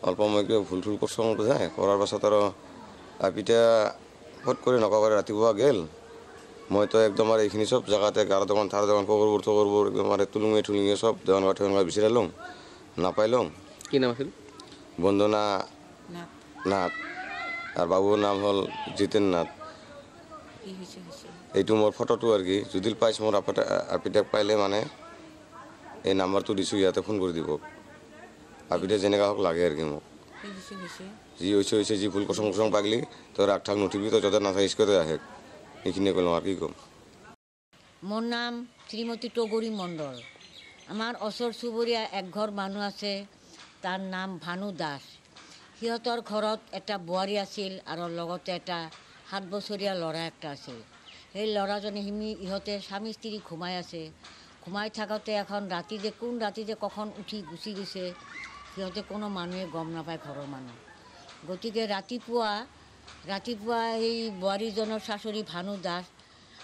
অল্প মই কিবা ভুল থুল কৰছোঁ বোধহয় কৰাৰ পাছত আৰু আপিটা ফট কৰি নকবাৰে ৰাতিপুৱা গেল মইতো একদম আৰু এইখিনি চব জেগাতে গাৰ দোকান থাৰ দোকান কগৰবোৰ থগৰবোৰ একদম আৰু তুলুঙে চব দেৱান ঠেৱান বিচাৰি লওঁ নাপাইলোঁ। কি নাম আছিল? বন্দনা নাথ আৰু বাবুৰ নাম হ'ল জিতেন নাথ। এইটো মোৰ ফটোটো আৰু কি যদি পাইছ মোৰ আপিটাক পাইলে মানে এই নাম্বাৰটো দিছোঁ ইয়াতে ফোন কৰি দিব। আপিটা যেনেকুৱা হওক লাগে আৰু কি মোক যি হৈছে যি ভুল কচং পাগলি তই ৰাগ ঠাক নুঠিবি তই য'তে নাথাকিছ তই আহে এইখিনিয়ে ক'লোঁ আৰু কি ক'ম। মোৰ নাম শ্ৰীমতী টগৰী মণ্ডল। আমাৰ ওচৰ চুবুৰীয়া একঘৰ মানুহ আছে তাৰ নাম ভানু দাস। সিহঁতৰ ঘৰত এটা বোৱাৰী আছিল আৰু লগতে এটা 7 বছৰীয়া ল'ৰা একটা আছিল। সেই ল'ৰাজনে ইহঁতে স্বামী স্ত্ৰী ঘুমাই আছে। ঘুমাই থাকোঁতে এখন কোন ৰাতি যে কখন উঠি গুচি গৈছে সিহঁতে কোনো মানুহে গম নাপায় ঘৰৰ মানুহ। গতিকে ৰাতিপুৱা সেই বোৱাৰীজনৰ শাশুড়ী ভানু দাস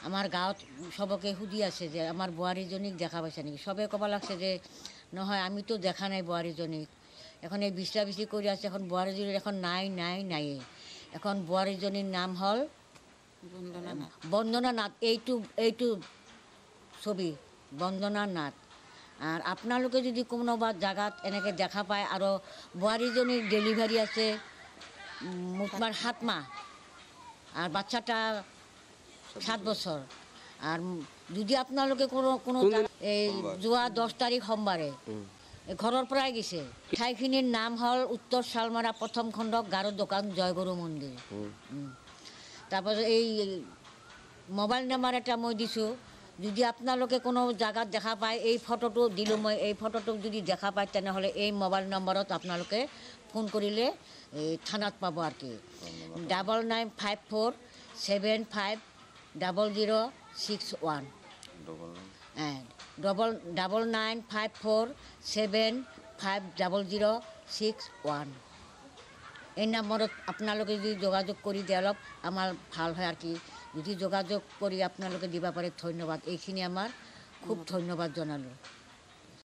আমাৰ গাঁৱত চবকে সুধি আছে যে আমাৰ বোৱাৰীজনীক দেখা পাইছে নেকি। চবে ক'ব লাগছে যে নহয় আমিতো দেখা নাই বোৱাৰীজনীক। এখন এই বিচা বিচাৰি কৰি আছে এখন বোৱাৰীজনীৰ এখন নায়ে। এখন বোৱাৰীজনীৰ নাম হ'ল বন্দনা নাথ। এইটো ছবি বন্দনা নাথ। আৰ আপনালোকে যদি কোনোবা জায়গাত এনেকৈ দেখা পায় আৰু বোৱাৰীজনীৰ ডেলিভাৰি আছে মোটমাট 7 মাহ আৰ বাচ্চাটা 7 বছৰ। আৰ যদি আপনালোকে কোনো এই যোৱা 10 তাৰিখ সোমবাৰে ঘৰৰ পৰাই গেছে। ঠাইখিনিৰ নাম হ'ল উত্তৰ শালমাৰা 1ম খণ্ড গাৰো দোকান জয়গুৰু মন্দিৰ। তারপরে এই মোবাইল নাম্বার এটা মই দিছোঁ। যদি আপোনালোকে কোনো জায়গাত দেখা পায় এই ফটোটো দিলোঁ মই এই ফটোটো যদি দেখা পায় তেনেহ'লে এই মোবাইল নম্বৰত আপোনালোকে ফোন কৰিলে এই থানাত পাব আৰ কি। 9954750061 9954750061 এই নম্বৰত আপোনালোকে যদি যোগাযোগ কৰি দিয়ে অলপ আমাৰ ভাল হয় আৰ কি। যদি যোগাযোগ কৰি আপোনালোকে দিবা পাৰে ধন্যবাদ। এইখিনি আমাৰ খুব ধন্যবাদ জনালোঁ।